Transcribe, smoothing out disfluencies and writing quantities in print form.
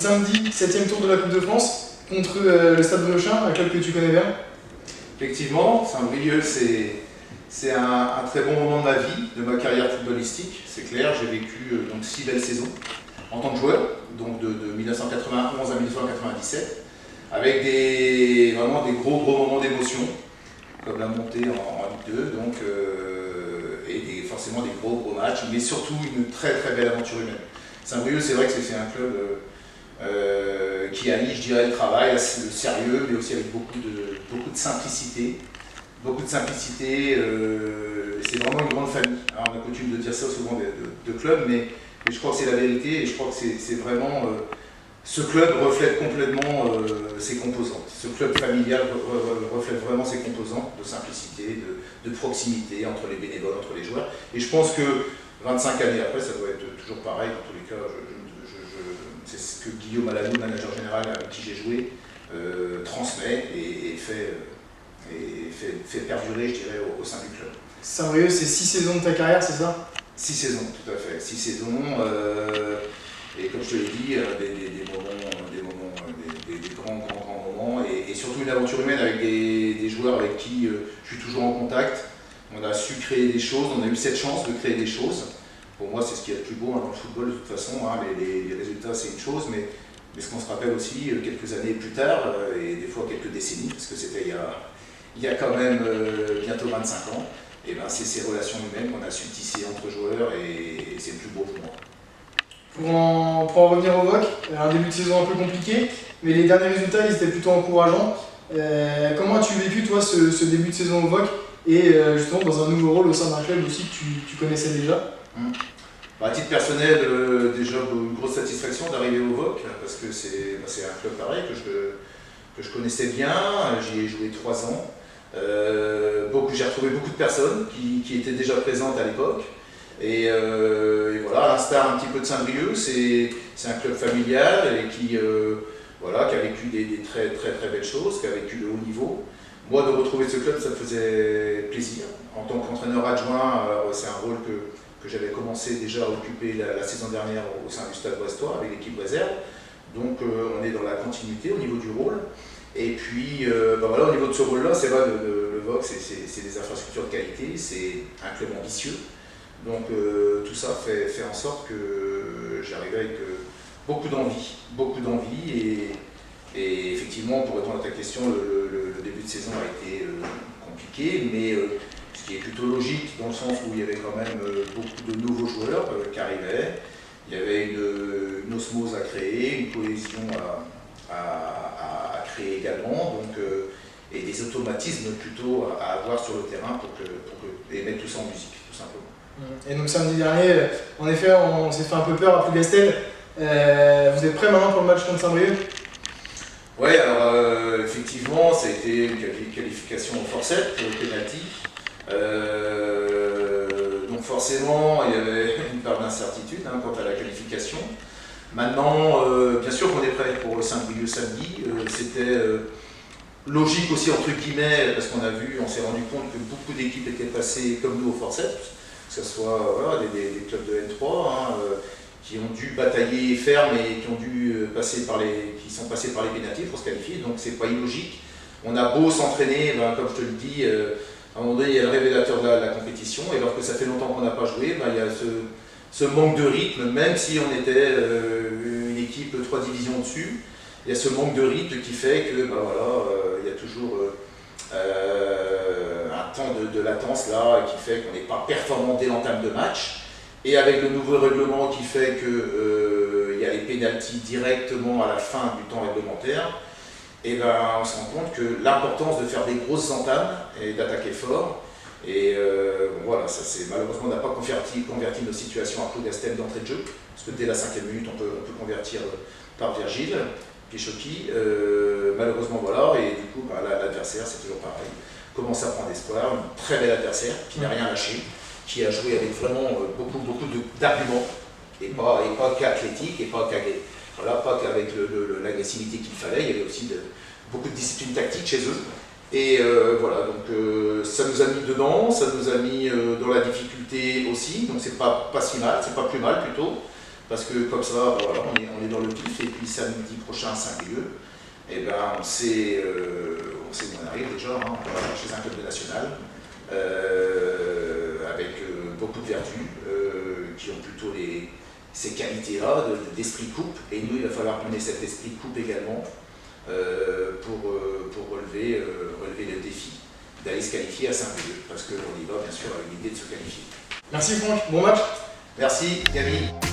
Samedi, 7e tour de la Coupe de France contre le Stade Briochin, un club que tu connais bien. Effectivement, Saint-Brieuc, c'est un très bon moment de ma vie, de ma carrière footballistique. C'est clair, j'ai vécu donc 6 belles saisons en tant que joueur, donc de 1991 à 1997, avec vraiment des gros moments d'émotion, comme la montée en Ligue 2, donc, et forcément des gros matchs, mais surtout une très belle aventure humaine. Saint-Brieuc, c'est vrai que c'est un club qui allie, je dirais, le travail, le sérieux, mais aussi avec beaucoup de simplicité. Beaucoup de simplicité, c'est vraiment une grande famille. Alors, on a coutume de dire ça souvent de clubs, mais je crois que c'est la vérité et je crois que c'est vraiment. Ce club reflète complètement ses composantes. Ce club familial reflète vraiment ses composantes de simplicité, de proximité entre les bénévoles, entre les joueurs. Et je pense que 25 années après, ça doit être toujours pareil. Dans tous les cas, c'est ce que Guillaume Alanou, manager général avec qui j'ai joué, transmet et fait perdurer, je dirais, au sein du club. Saint-Brieuc, c'est 6 saisons de ta carrière, c'est ça? 6 saisons, tout à fait. 6 saisons. Et comme je te l'ai dit, des grands moments. Et surtout une aventure humaine avec des joueurs avec qui je suis toujours en contact. On a su créer des choses, on a eu cette chance de créer des choses. Pour moi, c'est ce qu'il y a de plus beau dans le football, de toute façon. Les résultats, c'est une chose, mais ce qu'on se rappelle aussi quelques années plus tard, et des fois quelques décennies, parce que c'était il y a quand même bientôt 25 ans, et ben, c'est ces relations humaines qu'on a su tisser entre joueurs, et c'est le plus beau pour moi. Pour en revenir au VOC, un début de saison un peu compliqué, mais les derniers résultats, ils étaient plutôt encourageants. Comment as-tu vécu, toi, ce début de saison au VOC, et justement dans un nouveau rôle au sein d'un club aussi que tu connaissais déjà? À titre personnel, déjà une grosse satisfaction d'arriver au VOC, parce que c'est un club pareil que je connaissais bien, j'y ai joué 3 ans. J'ai retrouvé beaucoup de personnes qui étaient déjà présentes à l'époque. Et voilà, à l'instar un petit peu de Saint-Brieuc, c'est un club familial et qui a vécu des très belles choses, qui a vécu le haut niveau. Moi, de retrouver ce club, ça me faisait plaisir. En tant qu'entraîneur adjoint, c'est un rôle que j'avais commencé déjà à occuper la saison dernière au sein du Stade Brestois avec l'équipe réserve. Donc on est dans la continuité au niveau du rôle. Et puis voilà, au niveau de ce rôle-là, c'est vrai, le VOC, c'est des infrastructures de qualité, c'est un club ambitieux. Donc tout ça fait en sorte que j'arrive avec beaucoup d'envie et effectivement, pour répondre à ta question, le début de saison a été compliqué, mais ce qui est plutôt logique dans le sens où il y avait quand même beaucoup de nouveaux joueurs qui arrivaient, il y avait une osmose à créer, une cohésion à créer également, donc, et des automatismes plutôt à avoir sur le terrain et mettre tout ça en musique, tout simplement. Et donc samedi dernier, en effet, on s'est fait un peu peur à Plougastel. Vous êtes prêts maintenant pour le match contre Saint-Brieuc? Oui, alors effectivement, ça a été une qualification au forceps, au pénalty. Donc forcément, il y avait une part d'incertitude quant à la qualification. Maintenant, bien sûr qu'on est prêt pour Saint-Brieuc samedi. C'était logique aussi, entre guillemets, parce on s'est rendu compte que beaucoup d'équipes étaient passées comme nous au forceps, que ce soit des clubs de N3 qui ont dû batailler ferme et qui sont passés par les pénaltys pour se qualifier, donc c'est pas illogique. On a beau s'entraîner, comme je te le dis, à un moment donné il y a le révélateur de la compétition, et alors que ça fait longtemps qu'on n'a pas joué, il y a ce manque de rythme, même si on était une équipe 3 divisions au-dessus, il y a ce manque de rythme qui fait que il y a toujours un temps de latence là qui fait qu'on n'est pas performant dès l'entame de match. Et avec le nouveau règlement qui fait qu'il y a les pénaltys directement à la fin du temps réglementaire, et on se rend compte que l'importance de faire des grosses entames et d'attaquer fort. Et voilà, malheureusement on n'a pas converti nos situations à Plougastel d'entrée de jeu, parce que dès la 5e minute on peut convertir par Virgile Pichoki. Malheureusement voilà, et du coup l'adversaire, c'est toujours pareil, commence à prendre espoir, un très bel adversaire qui n'a rien lâché, qui a joué avec vraiment beaucoup d'arguments, et pas qu'athlétique, et pas qu'avec l'agressivité qu'il fallait, il y avait aussi beaucoup de discipline tactique chez eux. Et voilà, donc ça nous a mis dedans, ça nous a mis dans la difficulté aussi, donc c'est pas si mal, c'est pas plus mal plutôt, parce que comme ça, voilà, on est dans le pif, et puis samedi prochain à Saint-Brieuc, et ben, on sait où on arrive déjà, hein, on va chez un club de national, avec beaucoup de vertus, qui ont plutôt ces qualités-là d'esprit coupe, et nous il va falloir mener cet esprit coupe également pour relever le défi d'aller se qualifier à Saint-Brieuc, parce qu'on y va bien sûr avec l'idée de se qualifier. Merci Franck, bon match. Merci Gaby.